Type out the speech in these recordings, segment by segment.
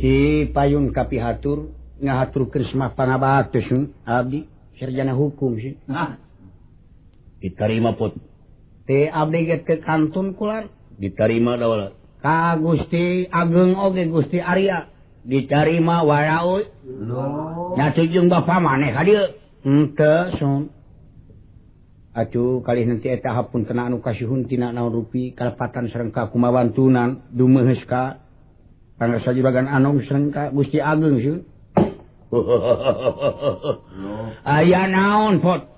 Gusti payun kapihatur ngahaturkeun semah pangabatos abdi sarjana hukum sih. Diterima pot. Teh abdi get ke kantun kulan. Diterima da wala. Ka Gusti Ageng oge Gusti Arya diterima waraoy. Nyatu jeung bapa maneh ka dieu. Henteu son. Atuh kalih nanti eta hapunten anu kasihun tina naon rupi kalepatan sareng ka kumawantunan dumeheus ka pangarsa juragan Anom sareng ka Gusti Ageng sih. Aya naon pot?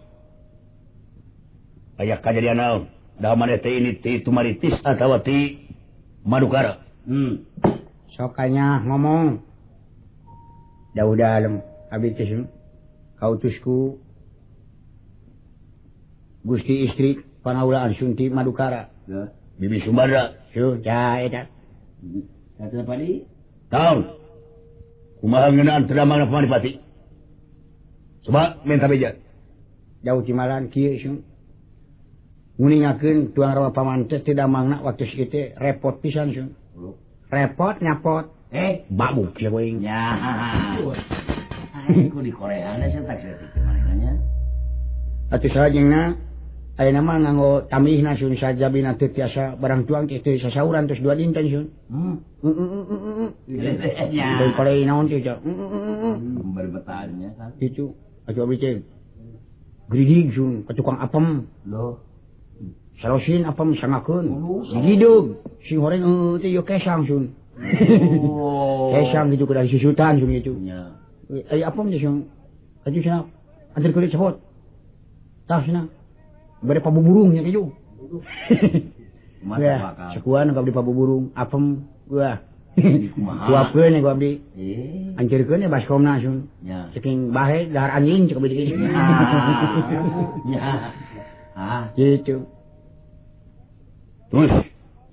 Aya kajadian naon? Da maneh teh ini ti Tumaritis atawa ti Madukara? Sokanya ngomong. Dauh dalem abdi teh kautusku Gusti istri panaulaan Sunti Madukara. Ya. Bibi Sumbadra. Sudah eta. Kata padi? Tahu. Kumaha ngeunaan teu damang Pamanipati. Coba minta beja. Jauh timalan kieu sun. Nguningakeun tuang rawa pamantes teu damangna waktu kitu repot pisan sun. Repot nyapot. Babuk ya boing. Ya. Aku di Korea ada saya tak seperti manehna. Atuh salajengna ayeuna mah nganggo tamihna sun sajabina teu tiasa barang tuang teh teu sasauran terus dua dinten sun. Ya. Teu kolei naon teh ca. Berbetaannya kan. Itu atuh abdi teh gridig sun ka tukang apem. Loh. Sarosin apem sangakeun. Digidug. Sing horeng teh yo kesang sun. Kesang gitu kuda susutan sun gitu. Ya. Ai apem teh sun. Atuh cenah antar kulit sapot. Tah cenah. Bade pabuburungnya kieu. Ya, sakuan ka abdi pabuburung, apem gua. Kuapkeun ya gua abdi. Anjeurkeun ya baskomna sun. Ya. Saking bahe dahar anjing cek abdi kieu. Ya. Gitu. Terus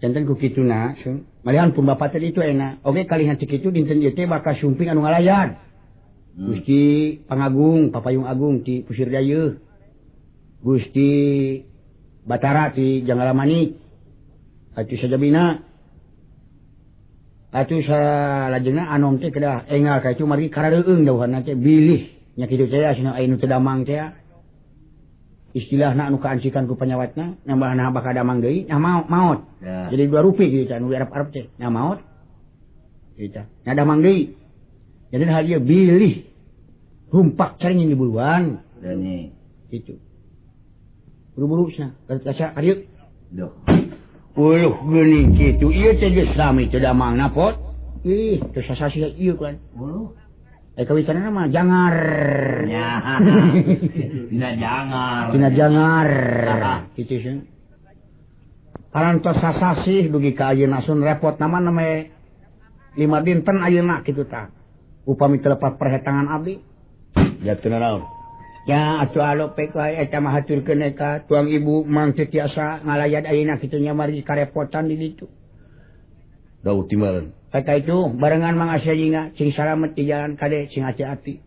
janten ku kituna sun. Malihan pun bapak tadi itu enak. Oke kalihan cek itu dinten ieu teh bakal sumping anu ngalayan. Gusti Pangagung, Papayung Agung ti Pusir Dayeuh. Gusti Batara ti Janggala Manik. Atuh sajabina. Atuh salajengna Anom teh kedah engal ka itu mari karareueung dauhanna teh bilih nya kitu teh cenah aya nu teu damang teh. Istilahna anu kaancikan ku panyawatna nambahna bakal damang deui nya maot. Ya. Jadi 2 rupiah kitu anu Arab-Arab teh nya maot. Kitu. Nya damang deui. Jadi hal dia bilih rumpak caring di buluan. Dani. Gitu. Buru-buru cenah kaca arieu. Duh. Uluh geuning kitu ieu teh geus sami teu damangna pot. Ih, teu sasasi ieu kan. Uluh. Kawitanana mah jangar. Ya. Tina jangar. Kitu sih. Parantos sasasi dugi ka ayeuna sun repot nama 5 dinten ayeuna kitu tah. Upami teu lepat perhetangan abdi. Ya teu naon. Ya atuh alope ka eta mah haturkeun ka tuang ibu mang teu tiasa ngalayad ayeuna kitu nya mari karepotan di ditu. Daud timaran. Kata itu barengan Mang Asyajinga cing salamet di jalan kade cing hati-hati.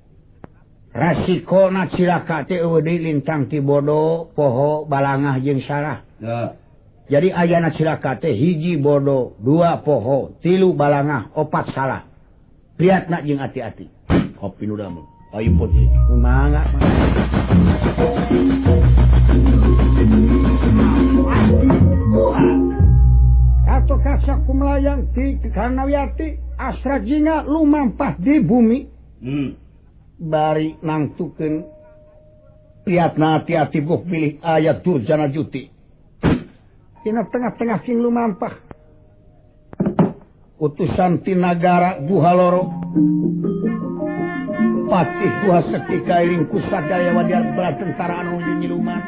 Rasikona cilaka teh eueuh deui lintang ti bodo, poho, balangah jeung sarah. Ya. Jadi ayana cilaka teh 1 bodo, 2 poho, 3 balangah, 4 salah. Priatna jeung hati-hati. Kopi nu damel. Ayo pot ieu. Mangga. Atau kasak kumelayang ti Karnawiati Asra Jinga lumampah di bumi. Bari nangtukeun priatna hati-hati buh pilih ayat Durjana Juti. Tina tengah-tengah king lumampah. Utusan ti nagara Buhaloro. Patih buah setika iring kusadaya wadiar bala tentara anu nyiluman.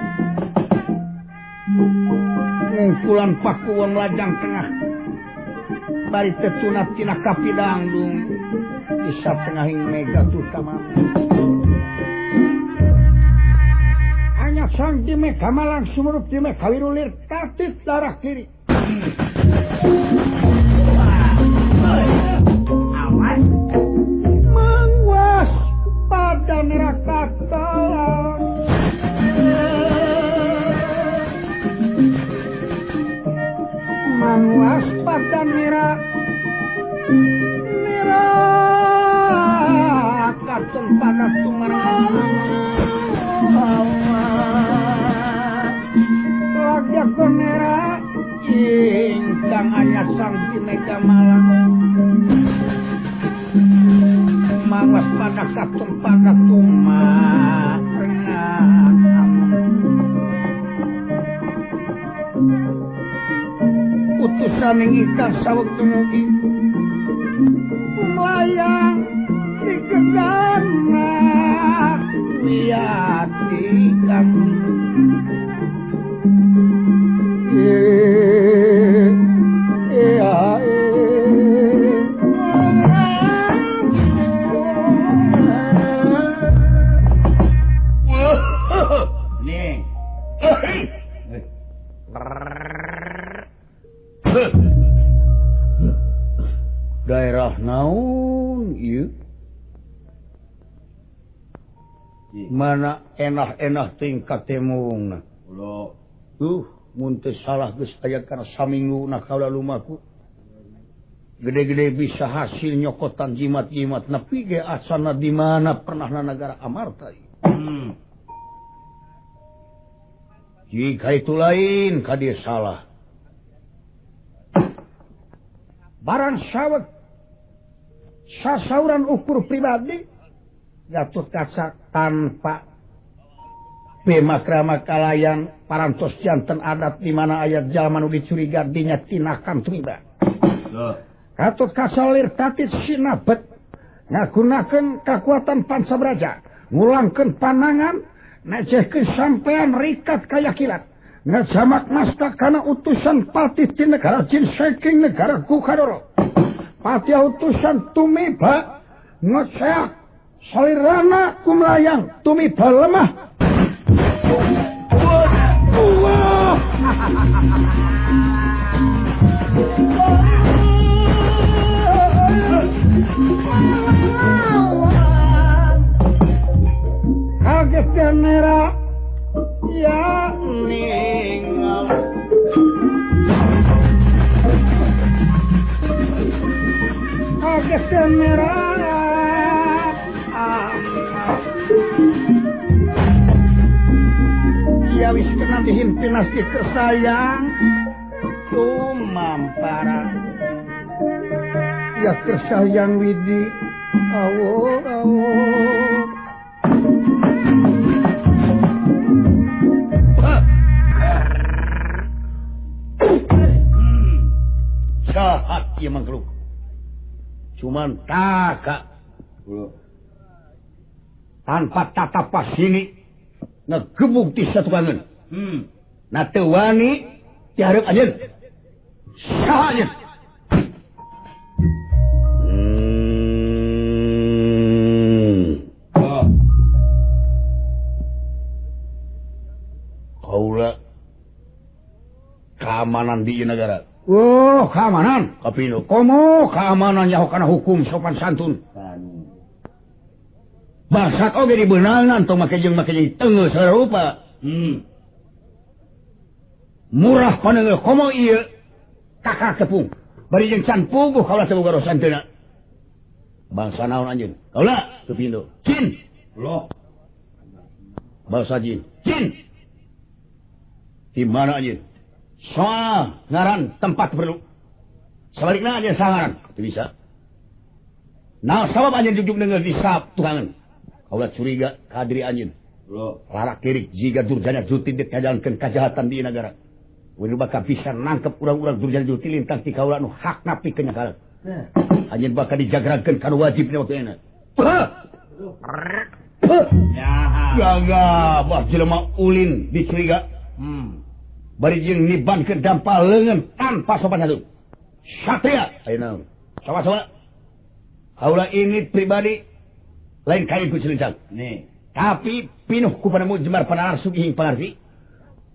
Ngungkulan pakuwon lajang tengah. Bari tetunat tina kapidangdung. Isap tengahing mega tutama. Hanya sang di meka malang sumurup di meka wirulir tatit darah kiri. Awas. Mengwas pada neraka talang. Mengwas pada neraka pada tumarang Raja Konera ingkang anyar sang Bineka Malang mawas pada katung pada tumarang utusan ingkang sawektu mugi melayang di gegana wiyati kami daerah naon ieu mana enak-enak tingkat temungna mun teu salah geus aya kana samingguna kaula lumaku gede-gede bisa hasil nyokotan jimat-jimat nepi ge asana di mana pernahna negara Amarta jika itu lain ka dieu salah barang sawet sasauran ukur pribadi Gatot Kaca tanpa pemakrama kalayan parantos janten adat di mana ayat jalma nu dicuriga dinya tinakan tumiba. Gatot Kaca lir tatit sinabet ngagunakeun kakuatan pancabraja ngulangkeun panangan necehkeun sampean rikat kayakilat ngajamak nasta kana utusan patih ti negara jin saking negara Kukadoro pati utusan tumiba ngeseak salirana kumlayang tumiba lemah kaget genera ya ninggal kaget genera ya wis kena dihimpin nasti kersayang tumampara ya kersayang widi awo sahat ieu mangkluk cuman taka tanpa tatapas sini ngegebuk di satu kangen na teu wani ti hareup anjeun saha anjeun kaula keamanan di negara keamanan kapino komo keamanan nyaho kana hukum sopan santun basak oge dibeunangan tong make jeung teungeuh sarupa murah paneungeuh komo ieu kakak tepung bari jeung can puguh kaula teu boga rosanteuna bangsa naon anjeun kaula teu pindo jin loh bangsa jin di mana anjeun soal ngaran tempat perlu sebaliknya anjeun sangaran teu bisa nah sabab anjeun jujuk deungeur di sab tukangan kaula curiga kadiri anjeun larak kirik jiga Durjana Juti dikajalankeun kajahatan di negara we bakal bisa nangkep urang-urang Durjana Juti lintang ti kaula nu hakna pikeun nyakalan anjeun bakal dijagrakeun kana wajibna waktu euna jaga bah jelema ulin dicuriga bari jeung nibankeun dampal leungeun tanpa sopan santun satria ayeuna sama-sama kaula ini pribadi lain kain ku cilincang tapi pinuh ku panemu jemar panalar sugihing pangarti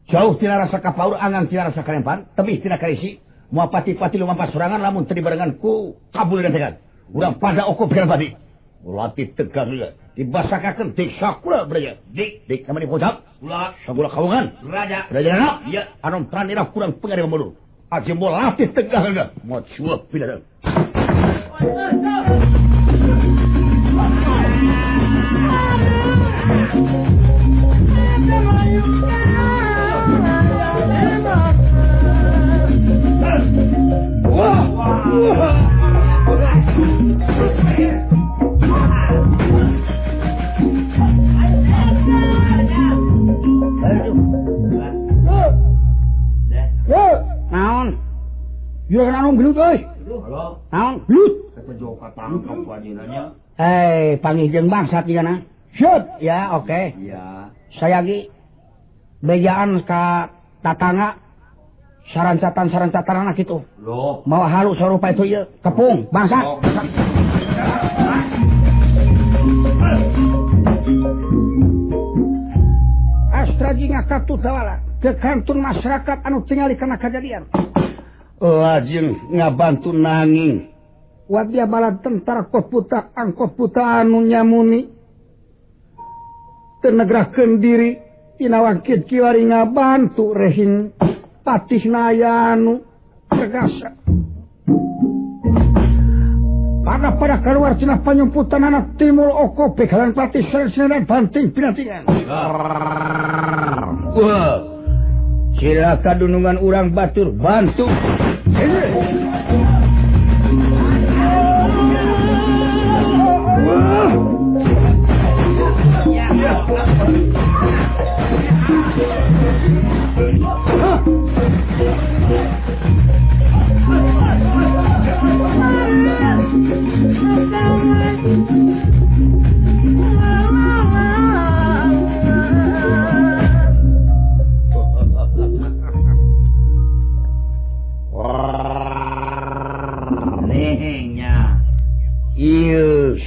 jauh tina rasa kapaur angang tina rasa kalempan tebih tina karisi moal pati-pati lumampas sorangan lamun teu dibarengan ku kabul dan tegan urang pada okop galbadi ulah tegang heula dibasakakeun dik sakula braja dik namanya pojak ulah sagula kawangan raja anak iya anu pranira kurang pengari mundur aja moal latih tegang heula moal cuep pidatang juragan anu gelut euy. Halo. Naon? Gelut. Eta joka tangkap wajinanya. Panggih jeung bangsat digana. Siap. Ya, oke. Iya. Saya ge bejaan ka tatangga saran-satan anak gitu. Loh. Mau halus sarupa itu ieu. Kepung, bangsat. Astra jinga katutawala ke kantun masyarakat anu tingali kana kejadian. Lajeng ngabantu nanging. Wadia bala tentara koputa angkot puta anu nyamuni. Tenegrakeun diri tina wakid kiwari ngabantu rehin patisna aya anu tegasa. Pada keluar tina panyumputan anak timul okope kalian patis dan banting pinatingan. Wah. Cilaka dunungan urang batur bantu.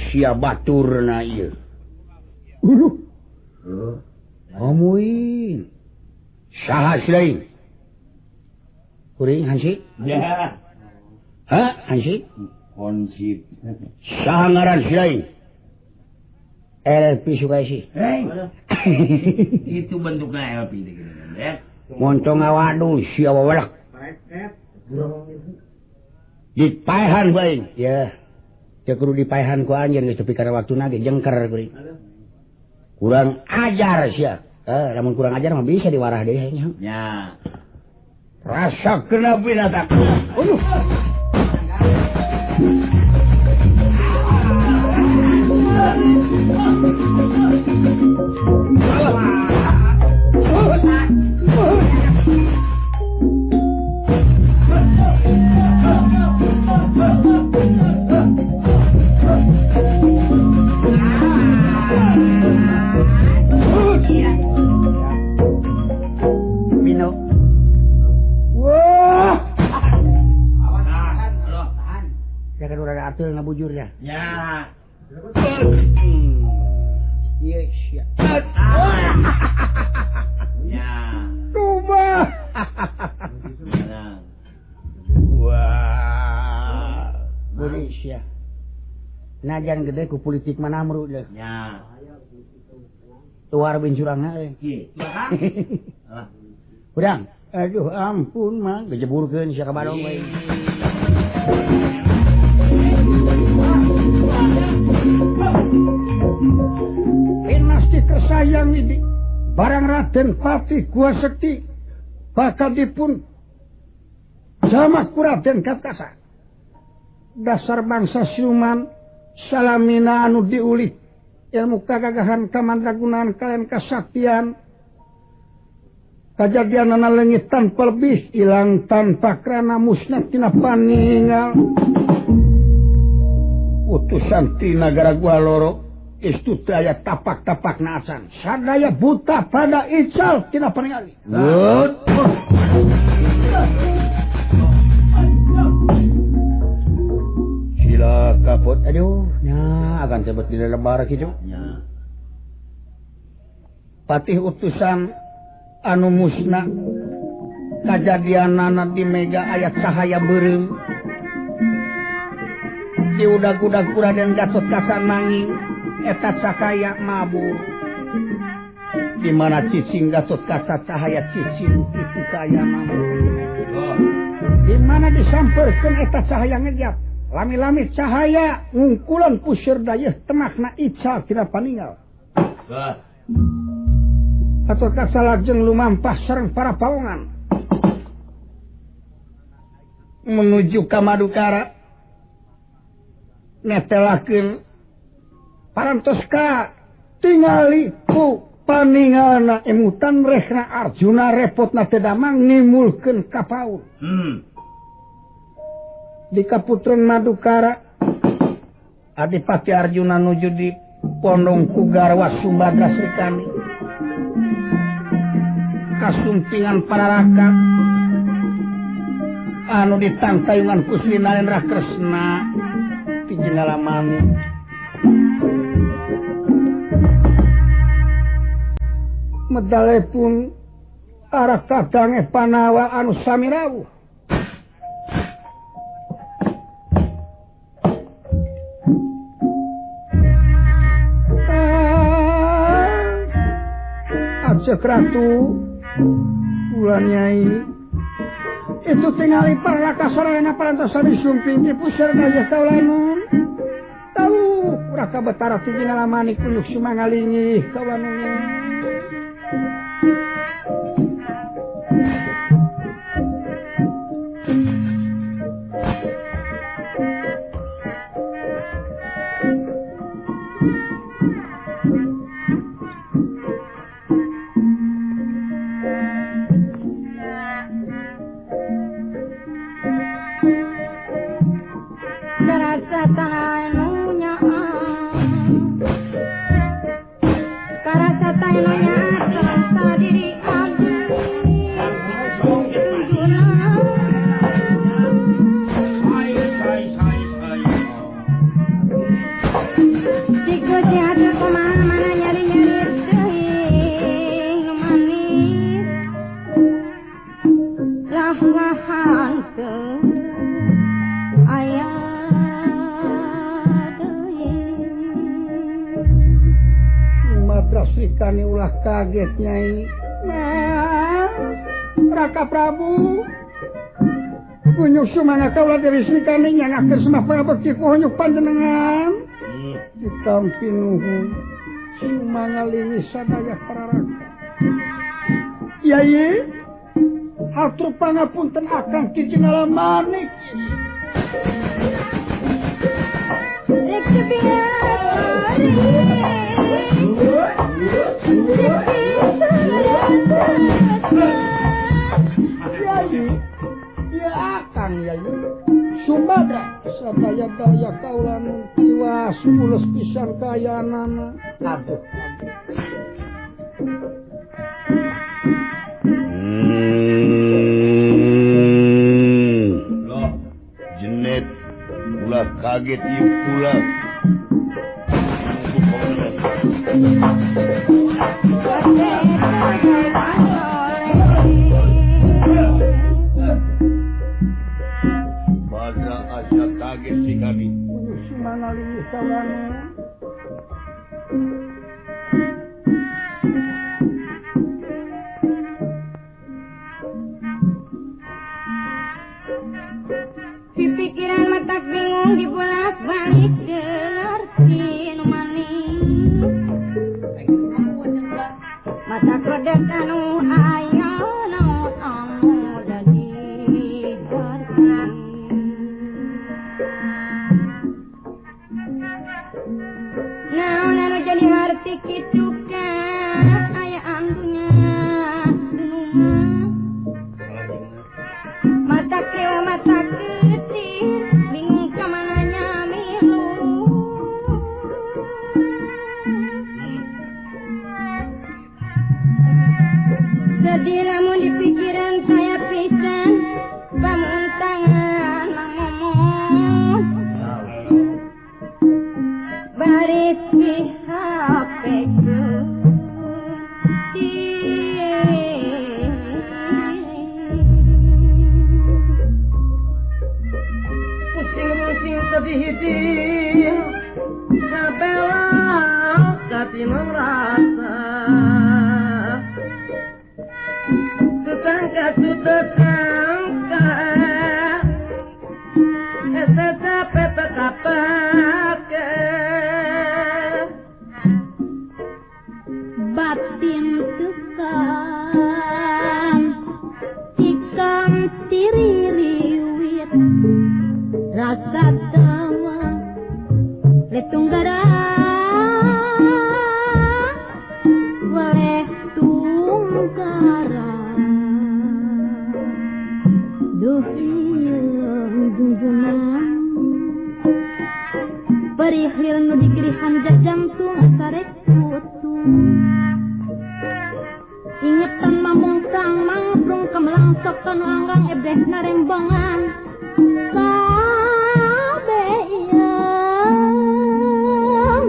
Sia baturna ieu. Amuin. Saha selain? Kuring Hansi? Ya. Hah, Hansi? Konsip. Saha ngaran selain? LP Sukaisi. Itu bentuknya LP ya. Montong waduh sia wawelak. Dipaehan bae. Ya. Cek kudu dipaehan ku anjeun geus tepi kana waktuna ge jengker kuring. Kurang ajar sia. Lamun kurang ajar mah bisa diwarah deui nya. Ya. Rasakeun binatang. Mino. Wah. Jangan udah atur ngabujur ya. Ya. Iya sia. Ya. Coba. Wah. Indonesia. Najan gede ku politik mana amru deh. Ya. Tuar bin curangna euy. Urang, aduh ampun mah gejeburkeun sia ka Badung we. Dinasti tersayang ini barang Raden Patih Gua Sekti bakal dipun jamak ku Raden Gatkasa. Dasar bangsa siluman salamina anu diulik ilmu kagagahan kamandragunaan kalian kasaktian kajadianana leungit tanpa lebih ilang tanpa krana musnah tina paninggal utusan ti nagara gua loro istu daya tapak-tapak naasan sadaya buta pada ical tina paninggali. Sila kapot. Aduh, nya akan sebut di lembar kitu. Ya. Patih utusan anu musna kajadianana di mega ayat cahaya beureum. Di udag-udag Raden Gatkasa nanging eta cahaya mabur. Di mana cicing Gatkasa cahaya cicing itu kayana. Di mana disampeurkeun eta cahaya ngejap. Lami-lami cahaya ngungkulan pusir dayeuh temakna ical tina paninggal. Gatkasa lajeng lumampah sareng para pawongan menuju ka Madukara netelakeun parantos ka tingali ku paningalna emutan rehna Arjuna repotna teu damang nimulkeun ka paur. di Kaputren Madukara Adipati Arjuna nuju di Pondong Kugarwa Sumbadra Srikani kasumpingan para raka anu ditangtayungan Kuswi Narendra Kresna Pijenalamani medale pun arah kadange Panawa anu samirawuh Ajak Ratu Ulan Nyai itu tingali para kasarana parantosan disumping di pusar daya kaulanun tahu raka betara Pijenalamani kunuk sumangalingi kaulanunnya Srikani ulah kaget Nyai Raka Prabu kunyuk sumanga kaula dari Srikani nyangakeun semah bekti kunyuk panjenengan ditampi nuhun sumangalingi sadaya para raka Yai hatur pangapunten Akang Pijenalamani rek ya Akang Yai Sumbadra sadaya-daya kaulan tiwas mulus pisan kayanana aduh loh jenet ulah kaget ieu pula Badra asa kaget si kami sumangalingi sawana pipikiran matak bingung dibolak-balik delarti nu maning matak rodek anu aya naon anu dadi hartan naon anu jadi harti kitu kan aya andunya matak rewa matak ketir bingung kamananya milu sedih namun di pikiran saya pisan bangun tangan ngomong baris di HP ku pusing-pusing sedih hiding kabela katinong rasa tutangka tutangka eseta peta kapake batin tekan ikam tiririwit rasa tawa letunggara waleh tunggara duh junjungan sarek putu ingetan mamungkang mangprung kemelang sok kanu anggang ebres narembongan kabe yang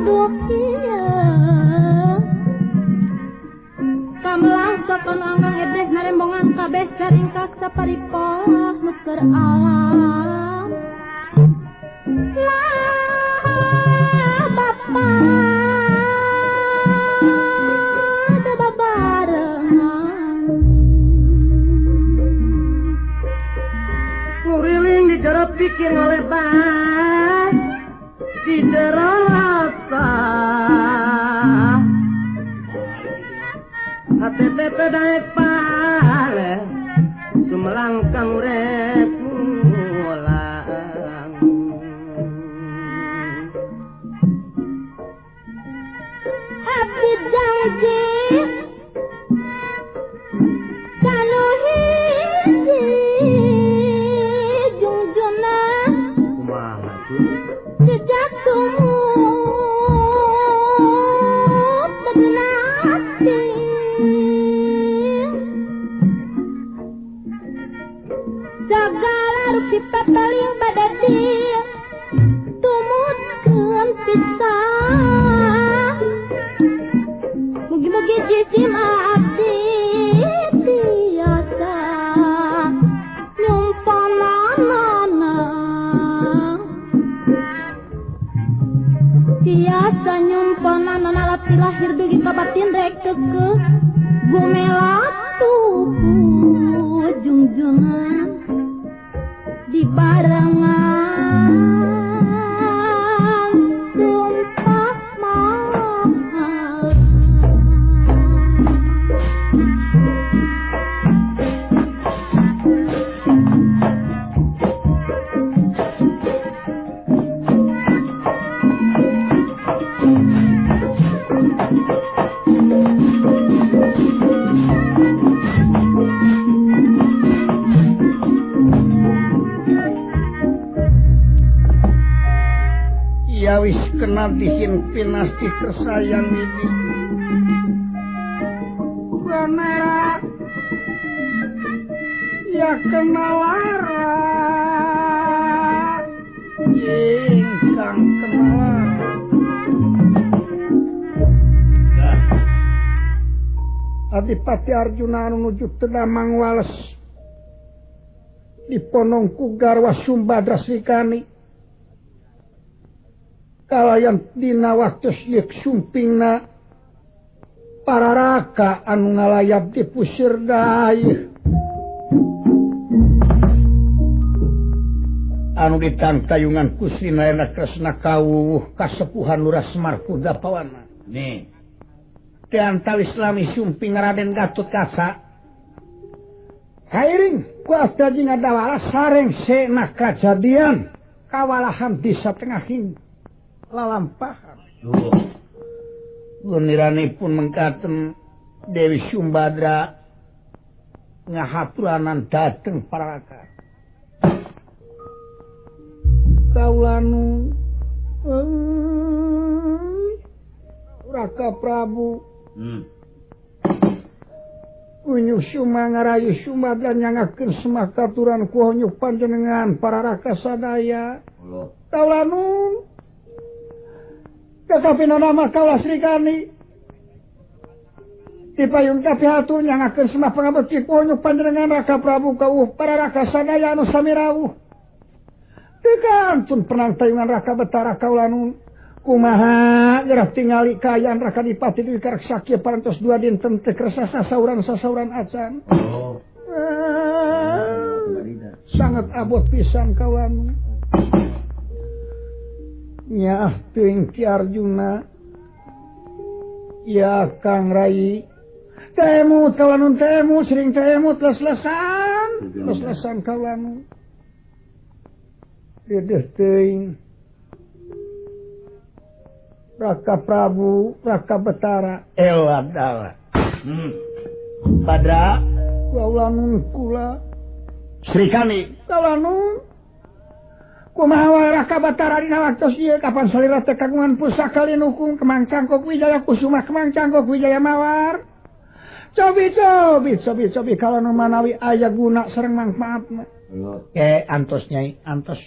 dukia kamelang sok kanu anggang ebres narembongan kabeh saringkak saparipos nuker alam lah bapa ada babarengan Kuriling dijarap bikin oleh bas di derasa HTTP daek pale sumelangkang rek mulang abdi janji kanu hiji jungjuna kumaha tuh sejak tumut tegenati segala rupi pepeling badati tumutkeun pisah mugi-mugi jisim abdi tiasa nyumpananana tiasa nyumpananana lati lahir dugi kabatin rek keukeuh gumelatu jungjungan di barengan sumpah mahal ya wis kena dihimpin asti kersayang ini Banera ya kena lara ingkang kena lara Adipati Arjuna nuju Tedamang Wales diponongku garwa Sumbadra Srikani kalayan dina waktu yek sumpingna para raka anu ngalayap di pusir daya anu ditantayungan kusina ena kresna kawuh kasepuhan Lurasmar Kuda Pawana nih diantawis lami sumping Raden Gatotkaca kairing ku astaji ngadawala sareng sena kajadian kawalahan di satengahing lalampahan guniranipun mengkaten Dewi Sumbadra ngahaturanan dateng para raka kaulanu Raka Prabu Unyuh Sumangarayu Sumbadra nyangakeun semakaturan ku honyuh panjenengan para raka sadaya kaulanu tetapi nama Kaula Srikani dipayun kapihatu nyangakeun semah pangabekti ku honyuh panjenengan Raka Prabu kawuh para raka sadaya anu sami rawuh tekantun penang tayungan Raka Betara kaulanu kumaha gerah tingali kayaan Raka Dipati Dwi Kareksaki parantos dua dinten teu kersa sasauran acan sangat abot pisan kaulanu nya teuing Ki Arjuna ya Kang Rai temut kaulanu temut sering temut les-lesan kaulanu dedeh teuing Raka Prabu Raka Betara eladala Badra kaulanun kula Srikani kaulanun kumaha Raka Batara dina waktos ieu kapan salira teh kagungan pusaka linukung Kemang Cangkok Wijaya Kusuma Kemang Cangkok Wijaya Mawar. Cobi kalau nu manawi aya guna sareng mangfaatna. Antos Nyai, antos.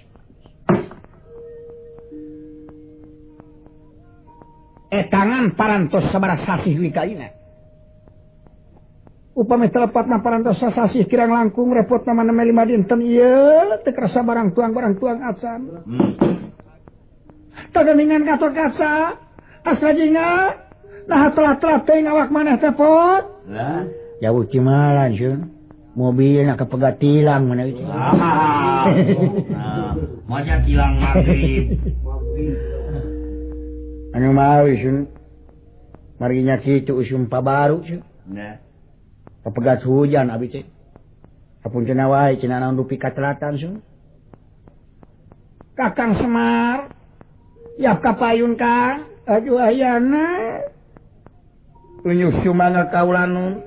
Tangan parantos sabaraha sasih wikaina. Upami telepatna parantos sasih kirang langkung repotna maneme 5 dinten ieu teu kerasa barang tuang acan. Taganingan kato kaca asajinga nah telat teuing awak maneh teh pot. Lah, jauh cimalan sun. Mobilna kepegat tilang maneh itu. Maja tilang magrib. Anu mawi sun. Marinya kitu usum pabaru sun. Nah. Kepegat hujan abi teh. Sapuncenna wae cenah naon dupi kacelatan sun. Kakang Semar. Yap kapayun Kang. Aduh ayana. Unyuh sumangga kaulanun.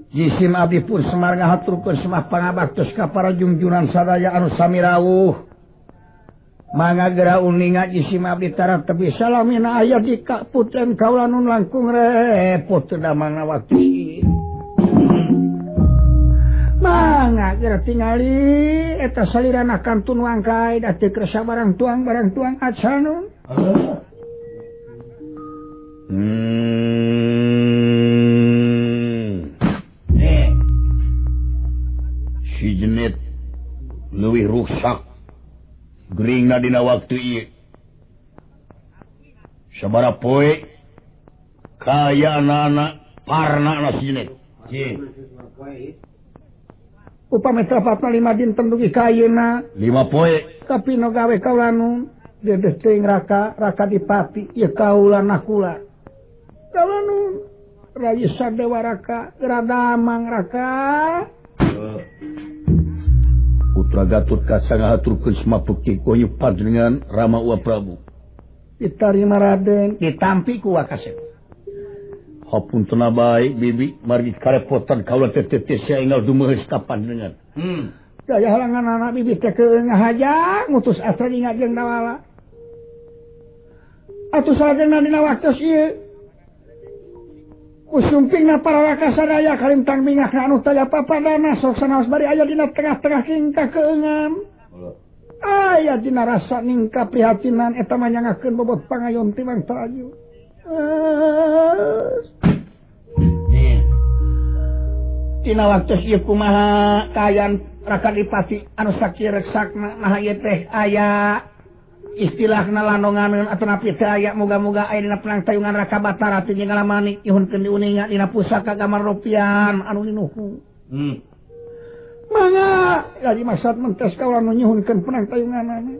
Jisim abdi pun Semar ngahaturkeun semah pangabaktos ka para junjunan sadaya anu sami rawuh. Mangga gera uninga jisim abdi tara tebi salamina aya di kaputen kaulanun langkung repot teu damangna waktu ieu. Mangga gera tingali eta salirana kantun wangkai da teu kersa barang tuang acanun. Si Jenet leuwih rusak gering dina waktu ieu. Sabaraha poe kaya anak parna si Jenet. Upami telepatna 5 dinten dugi kayeuna 5 poe kapino gawe kaulanun dedeh teuing Raka Dipati ieu kaulana kula. Kaulanun Raisa Dewa Raka Gradamang Raka. Putra Gatot Kaca ngahaturkeun semapeuki koyu panjenengan Rama Uwa Prabu. Ditarima Raden, ditampi ku Wakasep. Hapuntenna bae bibi margi karepotan kaula teh sia enggal dumeheus ka panjenengan. Daya halangan anak bibi teh keung ngahajang ngutus astra ingat jeung dawala. Atuh salajengna dina waktos ieu kusumpingna para Raka sadaya kalintang mingakna anu taya papadana sok sanaos bari aya dina tengah-tengah tingkah keungan. Aya dina rasa ningka prihatinan eta mah nyangakeun bobot pangayon ti Mang Tarayu. Dina waktos ieu kumaha kayan Raka Dipati anu sakieu reksakna nah ieu teh aya istilahna lanonganeun atau napi teu aya moga-moga aya dina penangtayungan Raka Batara teh ngalamani nyuhunkeun diuninga dina pusaka gambar ropian anu dinuku. Mangga jadi maksud mentes kaula nu nyuhunkeun penangtayunganana.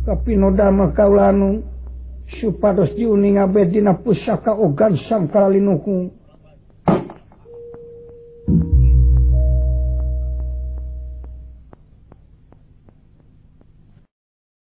Tapi nodama kaula nu supados diuninga abdi dina pusaka ogan sangkala linuku.